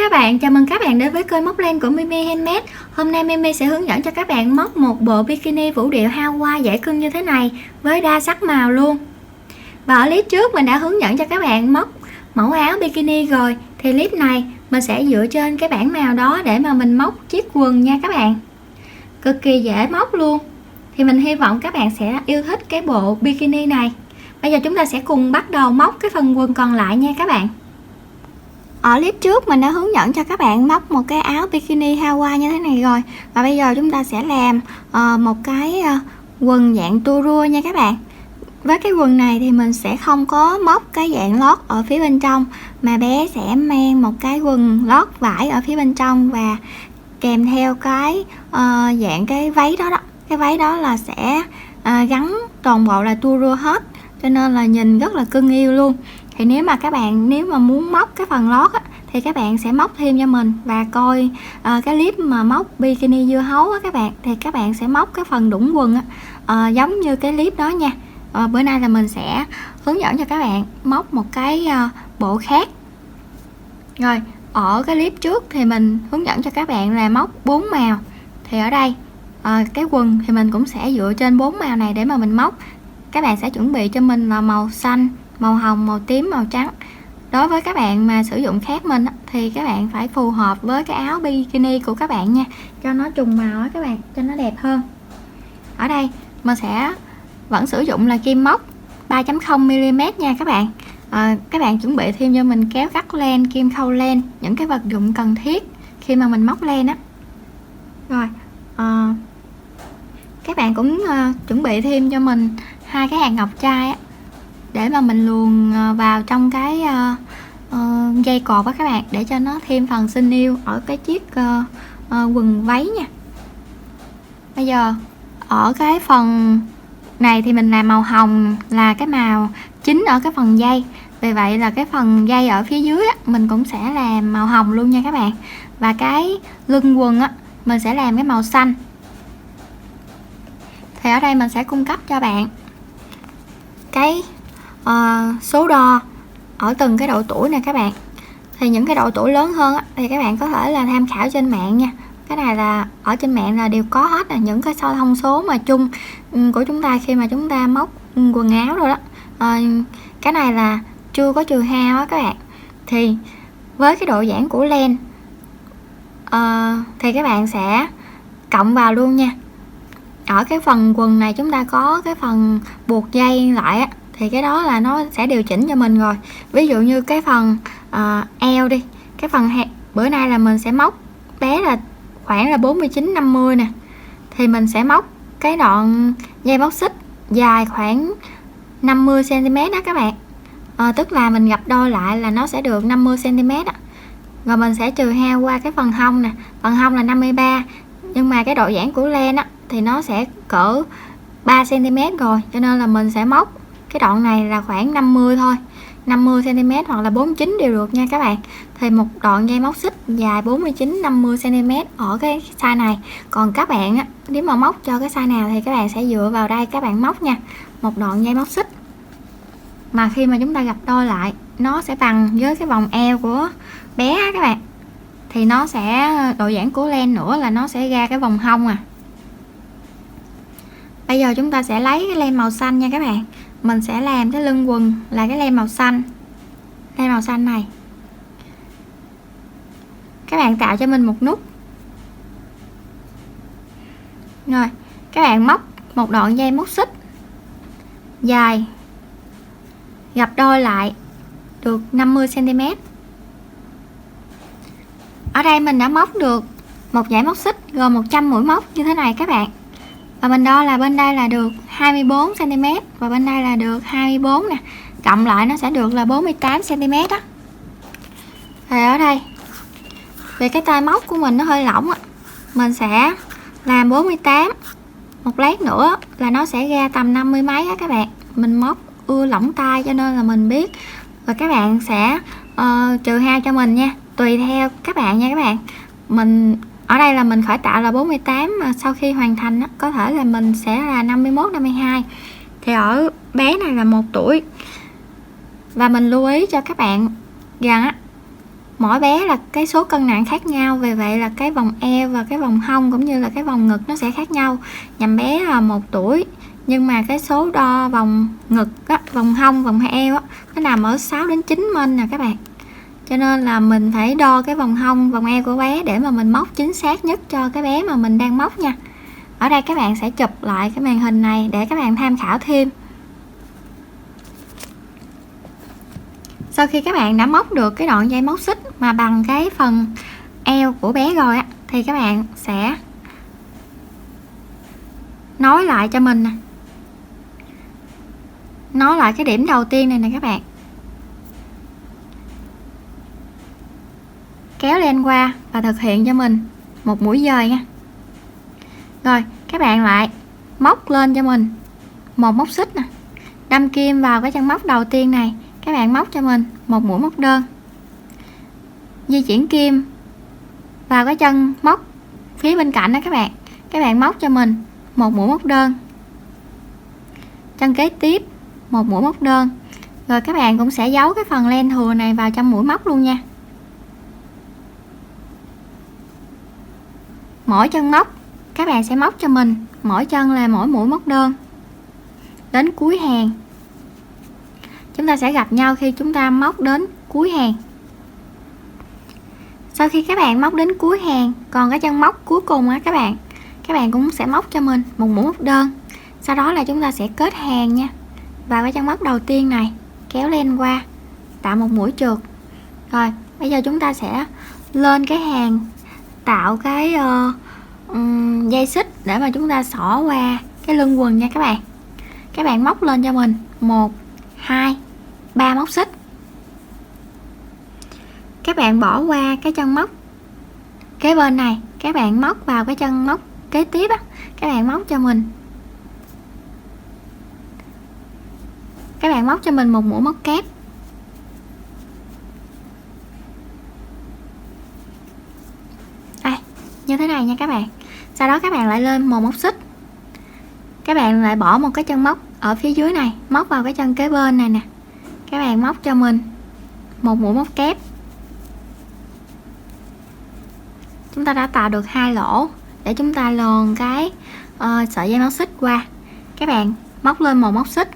các bạn, chào mừng các bạn đến với kênh móc len của Mimi Handmade. Hôm nay Mimi sẽ hướng dẫn cho các bạn móc một bộ bikini vũ điệu Hawaii dễ cưng như thế này với đa sắc màu luôn. Và ở clip trước mình đã hướng dẫn cho các bạn móc mẫu áo bikini rồi, thì clip này mình sẽ dựa trên cái bảng màu đó để mà mình móc chiếc quần nha các bạn. Cực kỳ dễ móc luôn. Thì mình hy vọng các bạn sẽ yêu thích cái bộ bikini này. Bây giờ chúng ta sẽ cùng bắt đầu móc cái phần quần còn lại nha các bạn. Ở clip trước mình đã hướng dẫn cho các bạn móc một cái áo bikini Hawaii như thế này rồi. Và bây giờ chúng ta sẽ làm một cái quần dạng tua rua nha các bạn. Với cái quần này thì mình sẽ không có móc cái dạng lót ở phía bên trong, mà bé sẽ mang một cái quần lót vải ở phía bên trong và kèm theo cái dạng cái váy đó. Cái váy đó là sẽ gắn toàn bộ là tua rua hết, cho nên là nhìn rất là cưng yêu luôn. Thì nếu mà muốn móc cái phần lót á, thì các bạn sẽ móc thêm cho mình và coi cái clip mà móc bikini dưa hấu á các bạn, thì các bạn sẽ móc cái phần đũng quần á, giống như cái clip đó nha. Bữa nay là mình sẽ hướng dẫn cho các bạn móc một cái bộ khác. Rồi ở cái clip trước thì mình hướng dẫn cho các bạn là móc 4 màu, thì ở đây cái quần thì mình cũng sẽ dựa trên 4 màu này để mà mình móc. Các bạn sẽ chuẩn bị cho mình là màu xanh, màu hồng, màu tím, màu trắng. Đối với các bạn mà sử dụng khác mình thì các bạn phải phù hợp với cái áo bikini của các bạn nha, cho nó trùng màu á các bạn, cho nó đẹp hơn. Ở đây mình sẽ vẫn sử dụng là kim móc 3.0mm nha các bạn. Các bạn chuẩn bị thêm cho mình kéo cắt len, kim khâu len, những cái vật dụng cần thiết khi mà mình móc len á. Rồi các bạn cũng chuẩn bị thêm cho mình 2 cái hạt ngọc trai á, để mà mình luồn vào trong cái dây cột á các bạn, để cho nó thêm phần xinh yêu ở cái chiếc quần váy nha. Bây giờ ở cái phần này thì mình làm màu hồng là cái màu chính ở cái phần dây, vì vậy là cái phần dây ở phía dưới á, mình cũng sẽ làm màu hồng luôn nha các bạn. Và cái lưng quần á, mình sẽ làm cái màu xanh. Thì ở đây mình sẽ cung cấp cho bạn cái số đo ở từng cái độ tuổi nè các bạn. Thì những cái độ tuổi lớn hơn á, thì các bạn có thể là tham khảo trên mạng nha. Cái này là ở trên mạng là đều có hết là những cái thông số mà chung của chúng ta khi mà chúng ta móc quần áo rồi đó. Cái này là chưa có trừ hao á các bạn. Thì với cái độ giãn của len thì các bạn sẽ cộng vào luôn nha. Ở cái phần quần này chúng ta có cái phần buộc dây lại á, thì cái đó là nó sẽ điều chỉnh cho mình rồi. Ví dụ như cái phần eo đi, cái phần bữa nay là mình sẽ móc bé là khoảng là 49-50 nè, thì mình sẽ móc cái đoạn dây móc xích dài khoảng 50cm đó các bạn. Tức là mình gập đôi lại là nó sẽ được 50cm đó. Rồi mình sẽ trừ hao qua cái phần hông nè, phần hông là 53, nhưng mà cái độ giãn của len á thì nó sẽ cỡ 3cm rồi, cho nên là mình sẽ móc cái đoạn này là khoảng 50 thôi, 50cm hoặc là 49 đều được nha các bạn. Thì một đoạn dây móc xích dài 49-50cm ở cái size này. Còn các bạn á, nếu mà móc cho cái size nào thì các bạn sẽ dựa vào đây các bạn móc nha. Một đoạn dây móc xích mà khi mà chúng ta gập đôi lại nó sẽ bằng với cái vòng eo của bé á các bạn. Thì nó sẽ độ giãn của len nữa là nó sẽ ra cái vòng hông à. Bây giờ chúng ta sẽ lấy cái len màu xanh nha các bạn. Mình sẽ làm cái lưng quần là cái len màu xanh. Len màu xanh này các bạn tạo cho mình một nút. Rồi các bạn móc một đoạn dây móc xích dài, gập đôi lại được 50cm. Ở đây mình đã móc được một dải móc xích gồm 100 mũi móc như thế này các bạn. Và mình đo là bên đây là được 24cm và bên đây là được 24 nè, cộng lại nó sẽ được là 48cm đó. Thì ở đây về cái tay móc của mình nó hơi lỏng á, mình sẽ làm 48, một lát nữa là nó sẽ ra tầm 50 mấy á các bạn. Mình móc ưa lỏng tay cho nên là mình biết, và các bạn sẽ trừ hao cho mình nha, tùy theo các bạn nha các bạn. Mình ở đây là mình khởi tạo là 48, mà sau khi hoàn thành á, có thể là mình sẽ là 51-52. Thì ở bé này là 1 tuổi. Và mình lưu ý cho các bạn rằng á, mỗi bé là cái số cân nặng khác nhau, vì vậy là cái vòng eo và cái vòng hông cũng như là cái vòng ngực nó sẽ khác nhau. Nhằm bé là 1 tuổi nhưng mà cái số đo vòng ngực á, vòng hông, vòng eo á, nó nằm ở 6 đến 9 min nè các bạn. Cho nên là mình phải đo cái vòng hông, vòng eo của bé để mà mình móc chính xác nhất cho cái bé mà mình đang móc nha. Ở đây các bạn sẽ chụp lại cái màn hình này để các bạn tham khảo thêm. Sau khi các bạn đã móc được cái đoạn dây móc xích mà bằng cái phần eo của bé rồi á, thì các bạn sẽ nối lại cho mình nè. Nối lại cái điểm đầu tiên này nè các bạn. Kéo len qua và thực hiện cho mình một mũi dời nha. Rồi các bạn lại móc lên cho mình một móc xích nè, đâm kim vào cái chân móc đầu tiên này, các bạn móc cho mình một mũi móc đơn, di chuyển kim vào cái chân móc phía bên cạnh đó các bạn móc cho mình một mũi móc đơn, chân kế tiếp một mũi móc đơn, rồi các bạn cũng sẽ giấu cái phần len thừa này vào trong mũi móc luôn nha. Mỗi chân móc các bạn sẽ móc cho mình mỗi chân là mỗi mũi móc đơn đến cuối hàng. Chúng ta sẽ gặp nhau khi chúng ta móc đến cuối hàng. Sau khi các bạn móc đến cuối hàng, còn cái chân móc cuối cùng á các bạn cũng sẽ móc cho mình một mũi móc đơn. Sau đó là chúng ta sẽ kết hàng nha, vào cái chân móc đầu tiên này, kéo len qua tạo một mũi trượt. Rồi bây giờ chúng ta sẽ lên cái hàng tạo cái dây xích để mà chúng ta xỏ qua cái lưng quần nha các bạn. Các bạn móc lên cho mình 1 2 3 móc xích. Các bạn bỏ qua cái chân móc kế bên này, các bạn móc vào cái chân móc kế tiếp á, các bạn móc cho mình một mũi móc kép. Đây, như thế này nha các bạn. Sau đó các bạn lại lên một móc xích, các bạn lại bỏ một cái chân móc ở phía dưới này, móc vào cái chân kế bên này nè, các bạn móc cho mình một mũi móc kép. Chúng ta đã tạo được 2 lỗ để chúng ta luồn cái sợi dây móc xích qua. Các bạn móc lên một móc xích,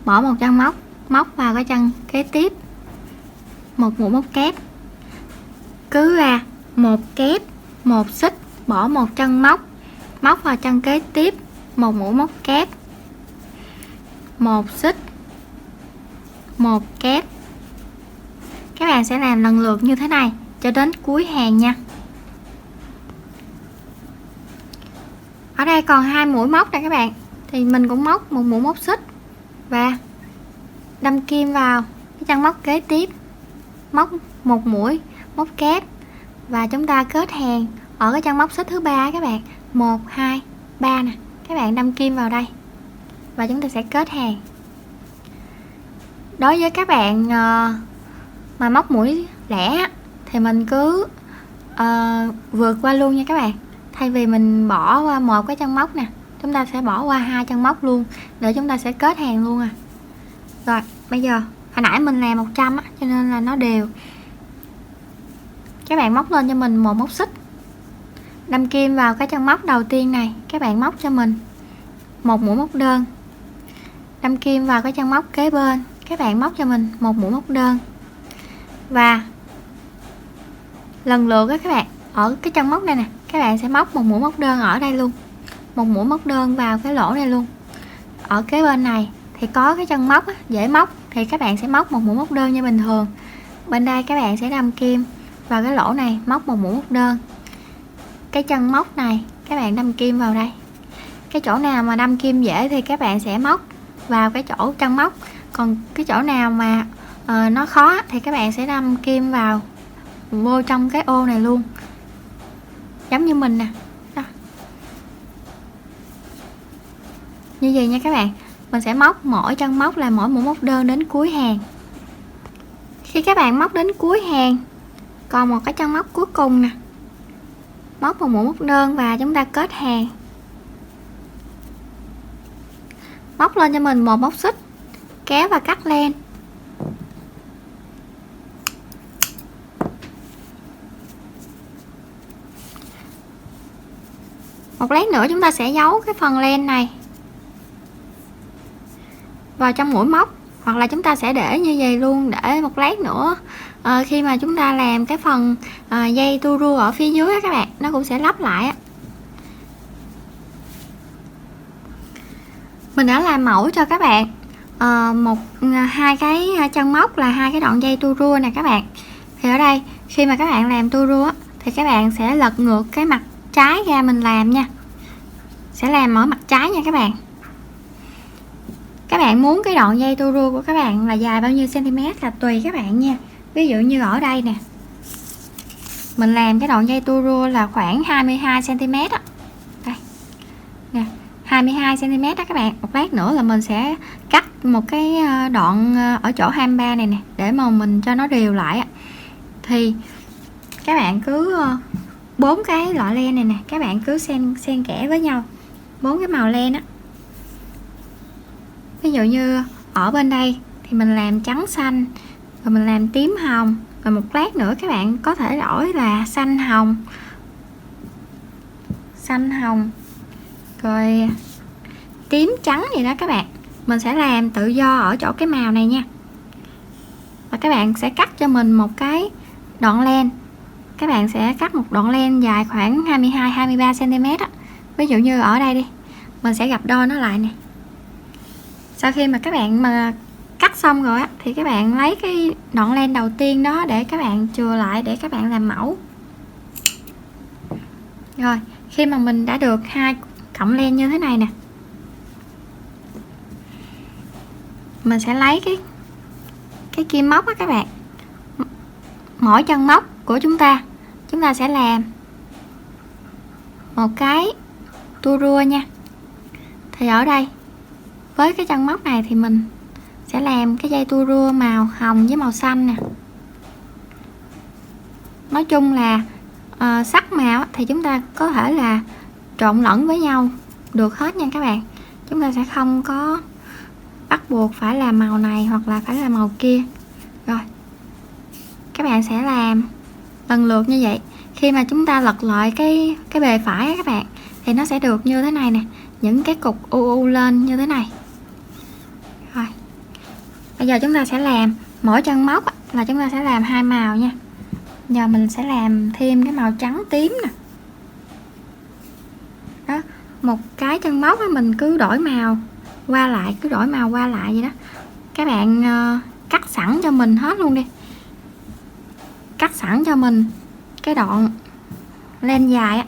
bỏ một chân móc, móc vào cái chân kế tiếp một mũi móc kép, cứ ra một kép một xích, bỏ một chân móc, móc vào chân kế tiếp một mũi móc kép, một xích, một kép. Các bạn sẽ làm lần lượt như thế này cho đến cuối hàng nha. Ở đây còn 2 mũi móc nè các bạn, thì mình cũng móc một mũi móc xích và đâm kim vào cái chân móc kế tiếp, móc một mũi móc kép và chúng ta kết hàng ở cái chân móc xích thứ 3 các bạn. 1 2 3 nè, các bạn đâm kim vào đây và chúng ta sẽ kết hàng. Đối với các bạn mà móc mũi lẻ thì mình cứ vượt qua luôn nha các bạn. Thay vì mình bỏ qua một cái chân móc nè, chúng ta sẽ bỏ qua 2 chân móc luôn để chúng ta sẽ kết hàng luôn à. Rồi bây giờ hồi nãy mình làm 100 á, cho nên là nó đều. Các bạn móc lên cho mình một móc xích, đâm kim vào cái chân móc đầu tiên này, các bạn móc cho mình một mũi móc đơn, đâm kim vào cái chân móc kế bên, các bạn móc cho mình một mũi móc đơn và lần lượt các bạn ở cái chân móc này nè, các bạn sẽ móc một mũi móc đơn ở đây luôn, một mũi móc đơn vào cái lỗ này luôn. Ở kế bên này thì có cái chân móc á, dễ móc thì các bạn sẽ móc một mũi móc đơn như bình thường. Bên đây các bạn sẽ đâm kim vào cái lỗ này, móc một mũi móc đơn. Cái chân móc này các bạn đâm kim vào đây. Cái chỗ nào mà đâm kim dễ thì các bạn sẽ móc vào cái chỗ chân móc, còn cái chỗ nào mà nó khó thì các bạn sẽ đâm kim vào vô trong cái ô này luôn, giống như mình nè. Đó. Như vậy nha các bạn, mình sẽ móc mỗi chân móc là mỗi mũi móc đơn đến cuối hàng. Khi các bạn móc đến cuối hàng còn một cái chân móc cuối cùng nè, móc một mũi móc đơn và chúng ta kết hàng. Móc lên cho mình một móc xích, kéo và cắt len. Một lát nữa chúng ta sẽ giấu cái phần len này vào trong mũi móc, hoặc là chúng ta sẽ để như vậy luôn, để một lát nữa khi mà chúng ta làm cái phần dây tua rua ở phía dưới các bạn, nó cũng sẽ lắp lại. Mình đã làm mẫu cho các bạn hai cái chân móc là hai cái đoạn dây tua rua này các bạn. Thì ở đây khi mà các bạn làm tua rua thì các bạn sẽ lật ngược cái mặt trái ra mình làm nha, sẽ làm ở mặt trái nha các bạn. Các bạn muốn cái đoạn dây tua rua của các bạn là dài bao nhiêu cm là tùy các bạn nha. Ví dụ như ở đây nè, mình làm cái đoạn dây tua rua là khoảng 22 cm á. Đây nè, 22 cm đó các bạn. Một lát nữa là mình sẽ cắt một cái đoạn ở chỗ 23 này nè, để mà mình cho nó đều lại. Thì các bạn cứ 4 cái loại len này nè, các bạn cứ xen kẽ với nhau 4 cái màu len á. Ví dụ như ở bên đây thì mình làm trắng xanh, rồi mình làm tím hồng, rồi một lát nữa các bạn có thể đổi là xanh hồng, rồi tím trắng gì đó các bạn. Mình sẽ làm tự do ở chỗ cái màu này nha. Và các bạn sẽ cắt cho mình một cái đoạn len. Các bạn sẽ cắt một đoạn len dài khoảng 22-23 cm á. Ví dụ như ở đây đi, mình sẽ gập đôi nó lại nè. Sau khi mà các bạn mà cắt xong rồi á, thì các bạn lấy cái đoạn len đầu tiên đó để các bạn chừa lại để các bạn làm mẫu. Rồi khi mà mình đã được 2 cọng len như thế này nè, mình sẽ lấy cái kim móc á các bạn. Mỗi chân móc của chúng ta sẽ làm một cái tua rua nha. Thì ở đây với cái chân móc này thì mình sẽ làm cái dây tua rua màu hồng với màu xanh nè. Nói chung là sắc màu thì chúng ta có thể là trộn lẫn với nhau được hết nha các bạn. Chúng ta sẽ không có bắt buộc phải là màu này hoặc là phải là màu kia. Rồi các bạn sẽ làm lần lượt như vậy. Khi mà chúng ta lật lại cái bề phải các bạn, thì nó sẽ được như thế này nè, những cái cục u lên như thế này. Rồi bây giờ chúng ta sẽ làm mỗi chân móc là chúng ta sẽ làm 2 màu nha. Giờ mình sẽ làm thêm cái màu trắng tím nè. Đó, một cái chân móc mình cứ đổi màu qua lại, vậy đó. Các bạn cắt sẵn cho mình hết luôn đi. Cắt sẵn cho mình cái đoạn len dài á,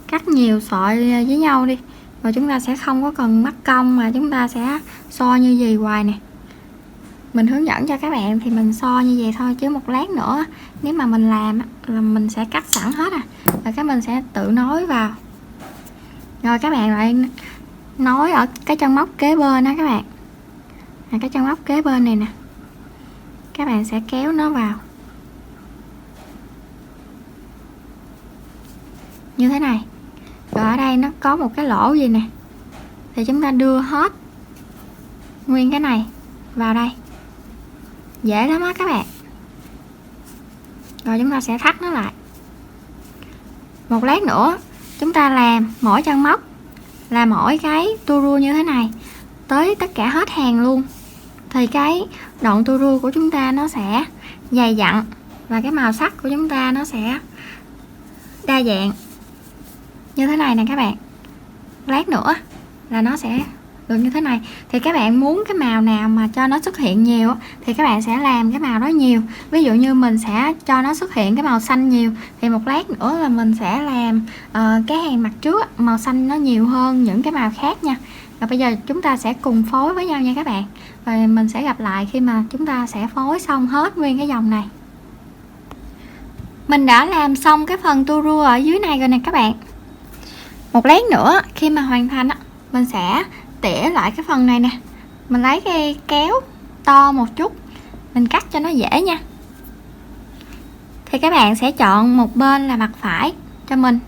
cắt nhiều sợi với nhau đi, rồi chúng ta sẽ không có cần mắc công mà chúng ta sẽ so như gì hoài nè. Mình hướng dẫn cho các bạn thì mình so như vậy thôi, chứ một lát nữa nếu mà mình làm là mình sẽ cắt sẵn hết rồi các mình sẽ tự nối vào. Rồi các bạn lại nối ở cái chân móc kế bên đó các bạn. Cái chân móc kế bên này nè, các bạn sẽ kéo nó vào như thế này. Rồi ở đây nó có một cái lỗ gì nè, thì chúng ta đưa hết nguyên cái này vào đây, dễ lắm á các bạn. Rồi chúng ta sẽ thắt nó lại. Một lát nữa chúng ta làm mỗi chân móc là mỗi cái tua rua như thế này tới tất cả hết hàng luôn, thì cái đoạn tua rua của chúng ta nó sẽ dày dặn và cái màu sắc của chúng ta nó sẽ đa dạng như thế này nè các bạn. Lát nữa là nó sẽ được như thế này. Thì các bạn muốn cái màu nào mà cho nó xuất hiện nhiều thì các bạn sẽ làm cái màu đó nhiều. Ví dụ như mình sẽ cho nó xuất hiện cái màu xanh nhiều, thì một lát nữa là mình sẽ làm cái hàng mặt trước màu xanh nó nhiều hơn những cái màu khác nha. Và bây giờ chúng ta sẽ cùng phối với nhau nha các bạn. Và mình sẽ gặp lại khi mà chúng ta sẽ phối xong hết nguyên cái dòng này. Mình đã làm xong cái phần tua rua ở dưới này rồi nè các bạn. Một lát nữa khi mà hoàn thành mình sẽ tỉa lại cái phần này nè. Mình lấy cái kéo to một chút, mình cắt cho nó dễ nha. Thì các bạn sẽ chọn một bên là mặt phải cho mình.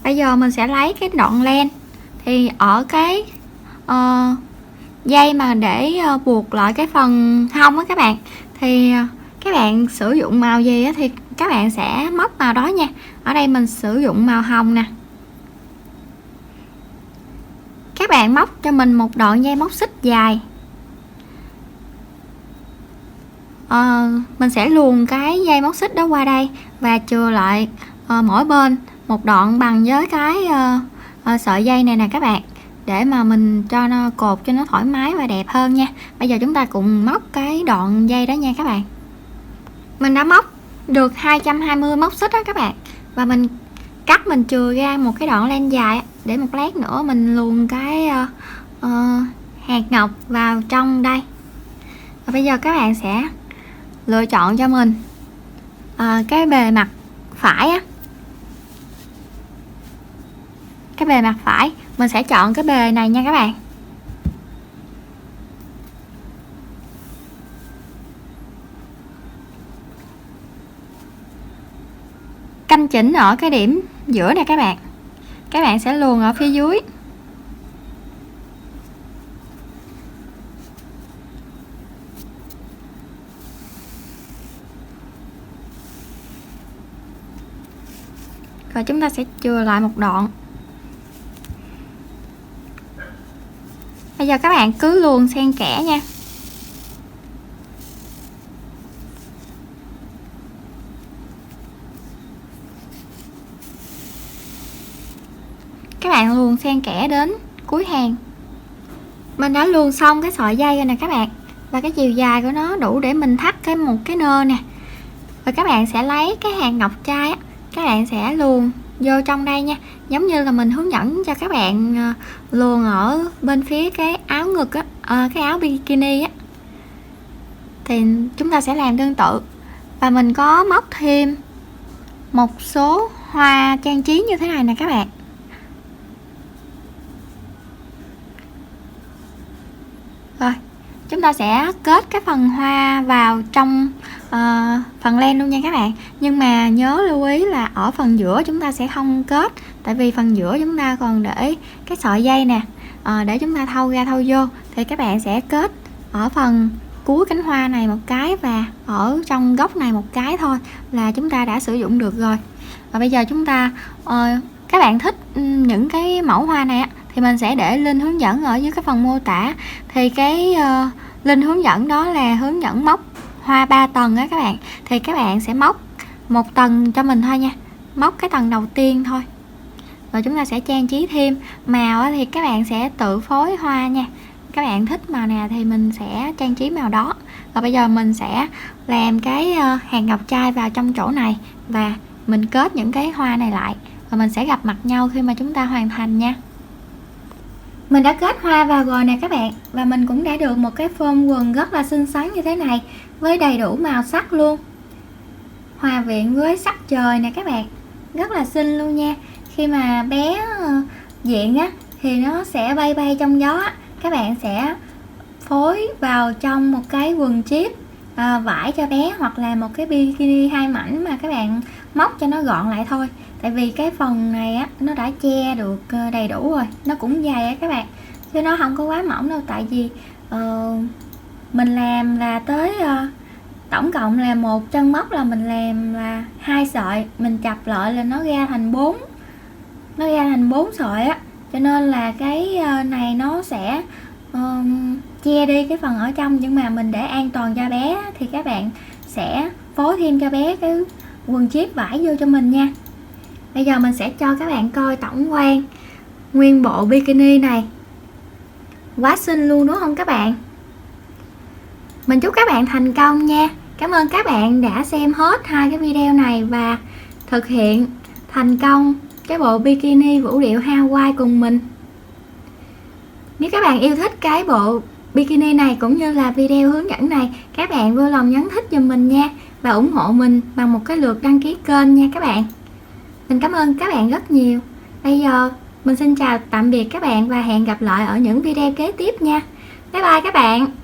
Bây giờ mình sẽ lấy cái đoạn len, thì ở cái dây mà để buộc lại cái phần hông á các bạn, thì các bạn sử dụng màu gì thì các bạn sẽ móc màu đó nha. Ở đây mình sử dụng màu hồng nè. Các bạn móc cho mình một đoạn dây móc xích dài. Mình sẽ luồn cái dây móc xích đó qua đây và chừa lại mỗi bên một đoạn bằng với cái sợi dây này nè các bạn, để mà mình cho nó cột cho nó thoải mái và đẹp hơn nha. Bây giờ chúng ta cùng móc cái đoạn dây đó nha các bạn. Mình đã móc được 220 móc xích đó các bạn, và mình cắt, mình chừa ra một cái đoạn len dài để một lát nữa mình luồn cái hạt ngọc vào trong đây. Và bây giờ các bạn sẽ lựa chọn cho mình cái bề mặt phải á. Cái bề mặt phải mình sẽ chọn cái bề này nha các bạn. Canh chỉnh ở cái điểm giữa này các bạn. Các bạn sẽ luồn ở phía dưới. Và chúng ta sẽ chừa lại một đoạn. Bây giờ các bạn cứ luồn xen kẽ nha. Các bạn luồn xen kẽ đến cuối hàng. Mình đã luồn xong cái sợi dây rồi nè các bạn, và cái chiều dài của nó đủ để mình thắt một cái nơ nè. Và các bạn sẽ lấy cái hạt ngọc trai á, các bạn sẽ luồn vô trong đây nha, giống như là mình hướng dẫn cho các bạn luồn ở bên phía cái áo ngực á, cái áo bikini á, thì chúng ta sẽ làm tương tự. Và mình có móc thêm một số hoa trang trí như thế này nè các bạn. Rồi chúng ta sẽ kết cái phần hoa vào trong phần len luôn nha các bạn. Nhưng mà nhớ lưu ý là ở phần giữa chúng ta sẽ không kết, tại vì phần giữa chúng ta còn để cái sợi dây nè, để chúng ta thâu ra thâu vô. Thì các bạn sẽ kết ở phần cuối cánh hoa này một cái, và ở trong góc này một cái thôi là chúng ta đã sử dụng được rồi. Và bây giờ chúng ta các bạn thích những cái mẫu hoa này á, thì mình sẽ để link hướng dẫn ở dưới cái phần mô tả. Thì cái link hướng dẫn đó là hướng dẫn móc hoa 3 tầng á các bạn. Thì các bạn sẽ móc một tầng cho mình thôi nha, móc cái tầng đầu tiên thôi. Rồi chúng ta sẽ trang trí thêm màu thì các bạn sẽ tự phối hoa nha. Các bạn thích màu nào thì mình sẽ trang trí màu đó. Và bây giờ mình sẽ làm cái hạt ngọc trai vào trong chỗ này, và mình kết những cái hoa này lại, và mình sẽ gặp mặt nhau khi mà chúng ta hoàn thành nha. Mình đã kết hoa vào rồi nè các bạn, và mình cũng đã được một cái form quần rất là xinh xắn như thế này, với đầy đủ màu sắc luôn, hòa quyện với sắc trời nè các bạn, rất là xinh luôn nha. Khi mà bé diện á thì nó sẽ bay bay trong gió á. Các bạn sẽ phối vào trong một cái quần jean vải cho bé, hoặc là một cái bikini 2 mảnh mà các bạn móc cho nó gọn lại thôi. Tại vì cái phần này á nó đã che được đầy đủ rồi, nó cũng dày á các bạn, chứ nó không có quá mỏng đâu. Tại vì mình làm là tới tổng cộng là một chân móc là mình làm là 2 sợi, mình chập lại là nó ra thành 4, nó ra thành 4 sợi á, cho nên là cái này nó sẽ che đi cái phần ở trong. Nhưng mà mình để an toàn cho bé thì các bạn sẽ phối thêm cho bé cái quần jean vải vô cho mình nha. Bây giờ mình sẽ cho các bạn coi tổng quan nguyên bộ bikini này, quá xinh luôn đúng không các bạn? Mình chúc các bạn thành công nha. Cảm ơn các bạn đã xem hết 2 cái video này và thực hiện thành công cái bộ bikini vũ điệu Hawaii cùng mình. Nếu các bạn yêu thích cái bộ bikini này cũng như là video hướng dẫn này, các bạn vui lòng nhấn thích giùm mình nha, và ủng hộ mình bằng một cái lượt đăng ký kênh nha các bạn. Mình cảm ơn các bạn rất nhiều. Bây giờ mình xin chào tạm biệt các bạn và hẹn gặp lại ở những video kế tiếp nha. Bye bye các bạn.